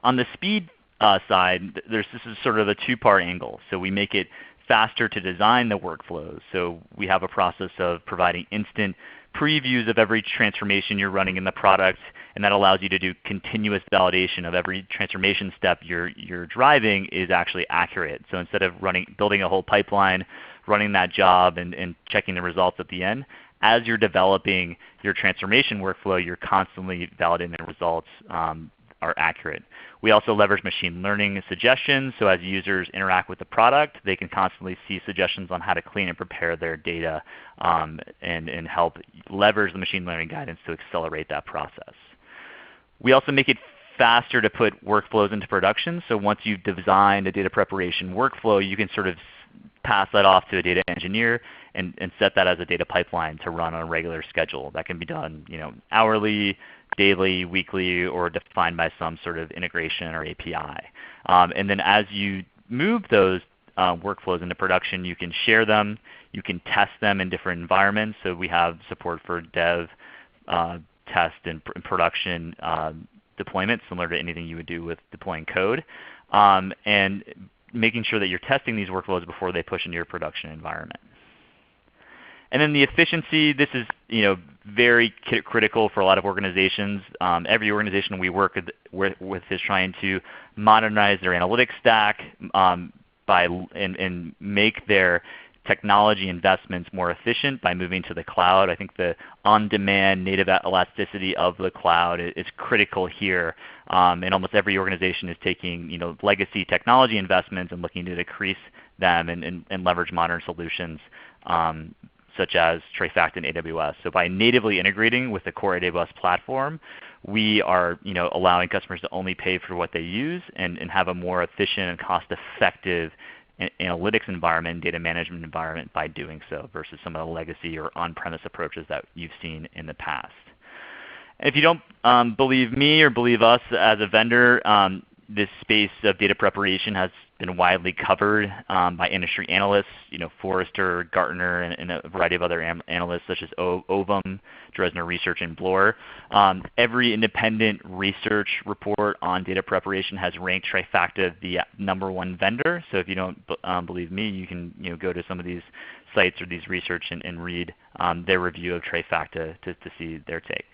On the speed side, this is sort of a two-part angle. So we make it faster to design the workflows. So we have a process of providing instant previews of every transformation you're running in the product, and that allows you to do continuous validation of every transformation step you're driving is actually accurate. So instead of building a whole pipeline, running that job, and checking the results at the end, as you're developing your transformation workflow, you're constantly validating the results are accurate. We also leverage machine learning suggestions, so as users interact with the product, they can constantly see suggestions on how to clean and prepare their data and help leverage the machine learning guidance to accelerate that process. We also make it faster to put workflows into production, so once you've designed a data preparation workflow, you can sort of pass that off to a data engineer and set that as a data pipeline to run on a regular schedule. That can be done hourly, daily, weekly, or defined by some sort of integration or API. And then as you move those workflows into production, you can share them, you can test them in different environments. So we have support for dev, test, and production deployment, similar to anything you would do with deploying code. And making sure that you're testing these workflows before they push into your production environment. And then the efficiency, this is very critical for a lot of organizations. Every organization we work with is trying to modernize their analytics stack and make their technology investments more efficient by moving to the cloud. I think the on-demand native elasticity of the cloud is critical here. And almost every organization is taking legacy technology investments and looking to decrease them and leverage modern solutions such as Trifacta and AWS. So by natively integrating with the core AWS platform, we are allowing customers to only pay for what they use and have a more efficient and cost-effective analytics environment, data management environment by doing so versus some of the legacy or on-premise approaches that you've seen in the past. If you don't believe me or believe us as a vendor, this space of data preparation has been widely covered by industry analysts, Forrester, Gartner, and a variety of other analysts such as Ovum, Dresner Research, and Bloor. Every independent research report on data preparation has ranked Trifacta the #1 vendor. So if you don't believe me, you can go to some of these sites or these research and read their review of Trifacta to see their take.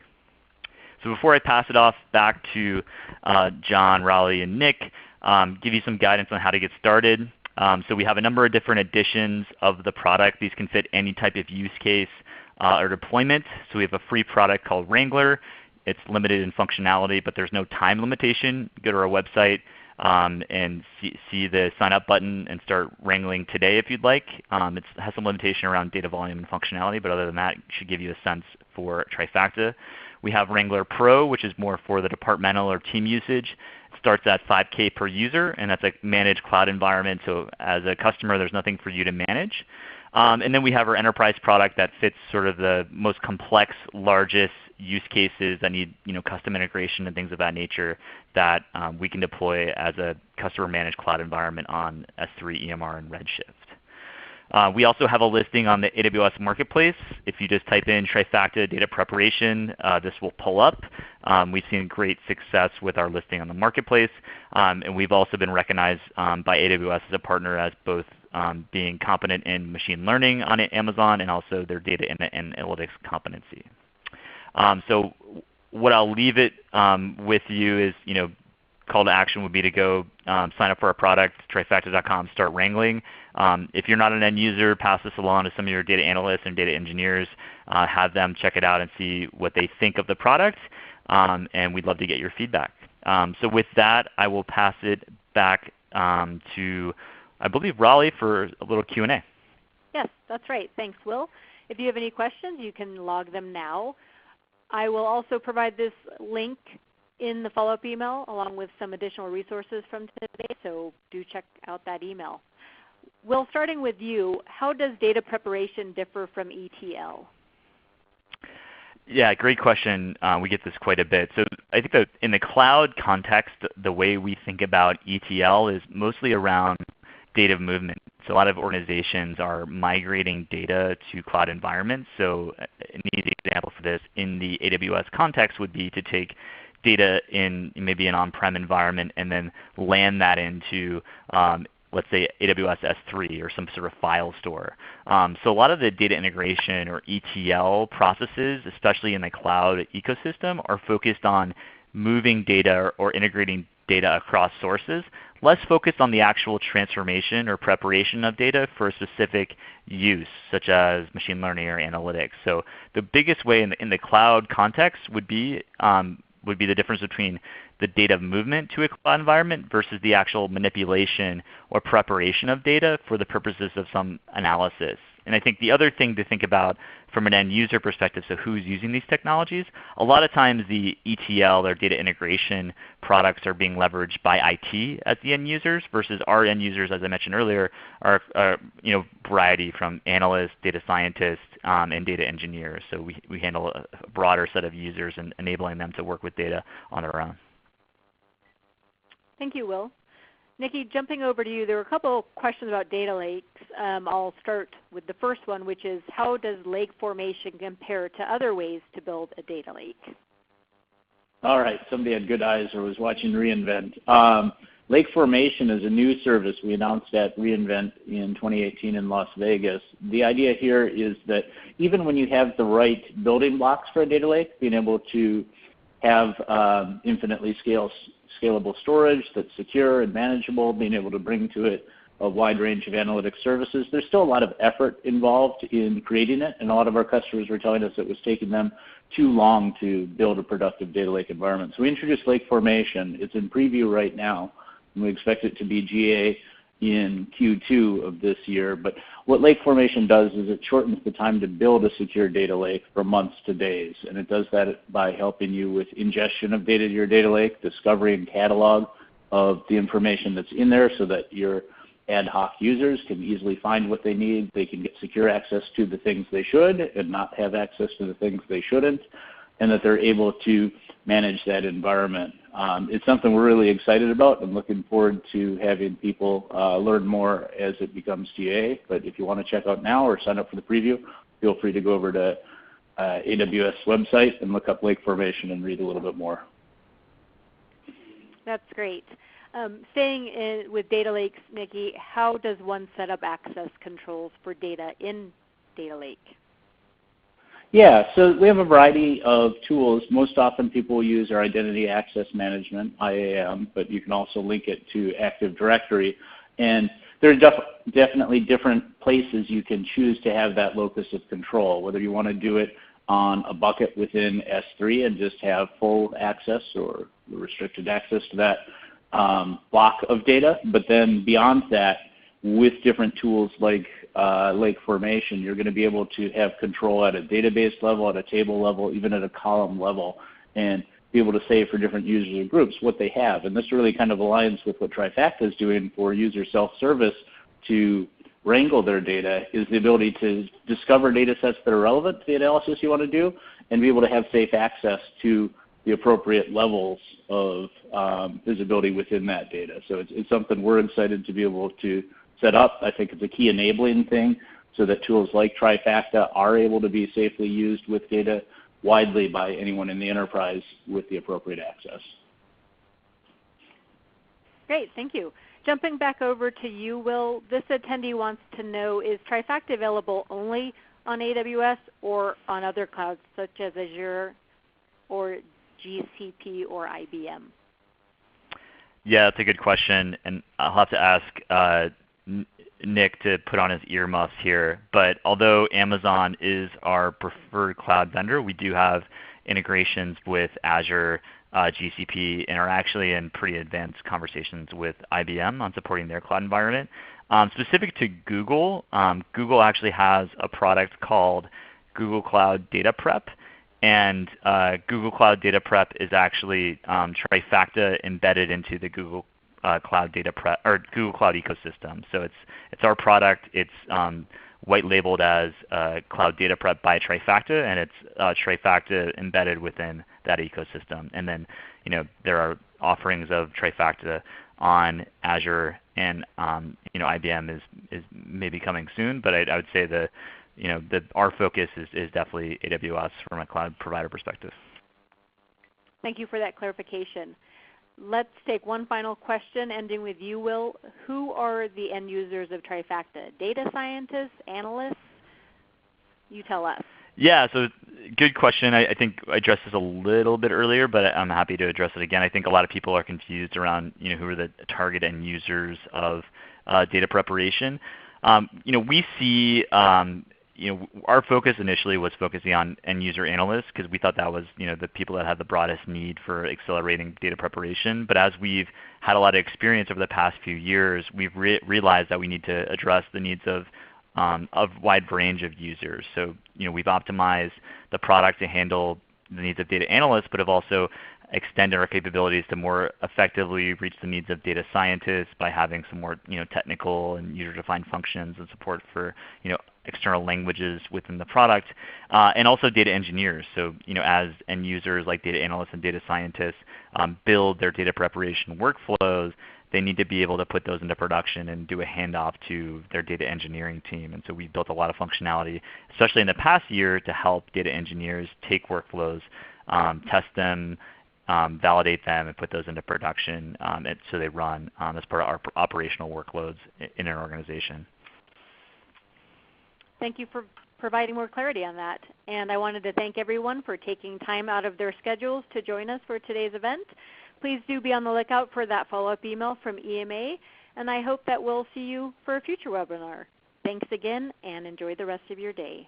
So before I pass it off back to John, Raleigh, and Nick, give you some guidance on how to get started. So we have a number of different editions of the product. These can fit any type of use case or deployment. So we have a free product called Wrangler. It's limited in functionality, but there's no time limitation. Go to our website and see the sign up button and start wrangling today if you'd like. It has some limitation around data volume and functionality, but other than that, it should give you a sense for Trifacta. We have Wrangler Pro, which is more for the departmental or team usage. It starts at $5K per user, and that's a managed cloud environment. So as a customer, there's nothing for you to manage. And then we have our enterprise product that fits sort of the most complex, largest use cases that need custom integration and things of that nature that we can deploy as a customer managed cloud environment on S3, EMR, and Redshift. We also have a listing on the AWS Marketplace. If you just type in Trifacta data preparation, this will pull up. We've seen great success with our listing on the Marketplace. And we've also been recognized by AWS as a partner as both being competent in machine learning on Amazon and also their data analytics competency. So what I'll leave it with you is, call to action would be to go sign up for our product, trifacta.com, start wrangling. If you're not an end user, pass this along to some of your data analysts and data engineers. Have them check it out and see what they think of the product, and we'd love to get your feedback. So with that, I will pass it back to, I believe, Raleigh for a little Q&A. Yes, that's right. Thanks, Will. If you have any questions, you can log them now. I will also provide this link in the follow-up email along with some additional resources from today, so do check out that email. Will, starting with you, how does data preparation differ from ETL? Yeah, great question. We get this quite a bit. So I think that in the cloud context, the way we think about ETL is mostly around data movement. So a lot of organizations are migrating data to cloud environments. So an easy example for this in the AWS context would be to take data in maybe an on-prem environment and then land that into, let's say, AWS S3 or some sort of file store. So a lot of the data integration or ETL processes, especially in the cloud ecosystem, are focused on moving data or integrating data across sources, less focused on the actual transformation or preparation of data for a specific use, such as machine learning or analytics. So the biggest way in the cloud context would be the difference between the data movement to a cloud environment versus the actual manipulation or preparation of data for the purposes of some analysis. And I think the other thing to think about from an end user perspective, so who's using these technologies, a lot of times the ETL or data integration products are being leveraged by IT as the end users versus our end users, as I mentioned earlier, are variety from analysts, data scientists, and data engineers. So we handle a broader set of users and enabling them to work with data on their own. Thank you, Will. Nikki, jumping over to you, there were a couple of questions about data lakes. I'll start with the first one, which is how does lake formation compare to other ways to build a data lake? All right, somebody had good eyes or was watching reInvent. Lake formation is a new service we announced at reInvent in 2018 in Las Vegas. The idea here is that even when you have the right building blocks for a data lake, being able to have infinitely scalable storage that's secure and manageable, being able to bring to it a wide range of analytic services. There's still a lot of effort involved in creating it, and a lot of our customers were telling us it was taking them too long to build a productive data lake environment. So we introduced lake formation. It's in preview right now, and we expect it to be GA in Q2 of this year. But what lake formation does is it shortens the time to build a secure data lake from months to days. And it does that by helping you with ingestion of data to your data lake, discovery and catalog of the information that's in there so that your ad hoc users can easily find what they need. They can get secure access to the things they should and not have access to the things they shouldn't, and that they're able to manage that environment. It's something we're really excited about and looking forward to having people learn more as it becomes GA. But if you want to check out now or sign up for the preview, feel free to go over to AWS website and look up lake formation and read a little bit more. That's great. Staying with data lakes, Nikki, how does one set up access controls for data in Data Lake? Yeah, so we have a variety of tools. Most often people use our Identity Access Management, IAM, but you can also link it to Active Directory. And there are definitely different places you can choose to have that locus of control, whether you want to do it on a bucket within S3 and just have full access or restricted access to that block of data. But then beyond that, with different tools like lake formation, you're going to be able to have control at a database level, at a table level, even at a column level, and be able to say for different users and groups what they have. And this really kind of aligns with what Trifacta is doing for user self-service to wrangle their data, is the ability to discover data sets that are relevant to the analysis you want to do and be able to have safe access to the appropriate levels of visibility within that data. So it's something we're excited to be able to set up. I think it's a key enabling thing so that tools like Trifacta are able to be safely used with data widely by anyone in the enterprise with the appropriate access. Great, thank you. Jumping back over to you, Will, this attendee wants to know, is Trifacta available only on AWS or on other clouds such as Azure or GCP or IBM? Yeah, that's a good question, and I'll have to ask Nick to put on his earmuffs here. But although Amazon is our preferred cloud vendor, we do have integrations with Azure, GCP, and are actually in pretty advanced conversations with IBM on supporting their cloud environment. Specific to Google, Google actually has a product called Google Cloud Data Prep. And Google Cloud Data Prep is actually Trifacta embedded into the Google Cloud Data Prep or Google Cloud ecosystem. So it's our product. It's white labeled as Cloud Data Prep by Trifacta, and it's Trifacta embedded within that ecosystem. And then there are offerings of Trifacta on Azure, and IBM is maybe coming soon. But I would say our focus is definitely AWS from a cloud provider perspective. Thank you for that clarification. Let's take one final question, ending with you, Will. Who are the end users of Trifacta? Data scientists, analysts? You tell us. Yeah, so good question. I think I addressed this a little bit earlier, but I'm happy to address it again. I think a lot of people are confused around who are the target end users of data preparation. We see our focus initially was focusing on end user analysts because we thought that was the people that had the broadest need for accelerating data preparation. But as we've had a lot of experience over the past few years, we've realized that we need to address the needs of a wide range of users. So we've optimized the product to handle the needs of data analysts, but have also extended our capabilities to more effectively reach the needs of data scientists by having some more technical and user-defined functions and support for external languages within the product, and also data engineers. So as end users like data analysts and data scientists build their data preparation workflows, they need to be able to put those into production and do a handoff to their data engineering team. And so we've built a lot of functionality, especially in the past year, to help data engineers take workflows, test them, validate them, and put those into production so they run as part of our operational workloads in an organization. Thank you for providing more clarity on that. And I wanted to thank everyone for taking time out of their schedules to join us for today's event. Please do be on the lookout for that follow-up email from EMA, and I hope that we'll see you for a future webinar. Thanks again, and enjoy the rest of your day.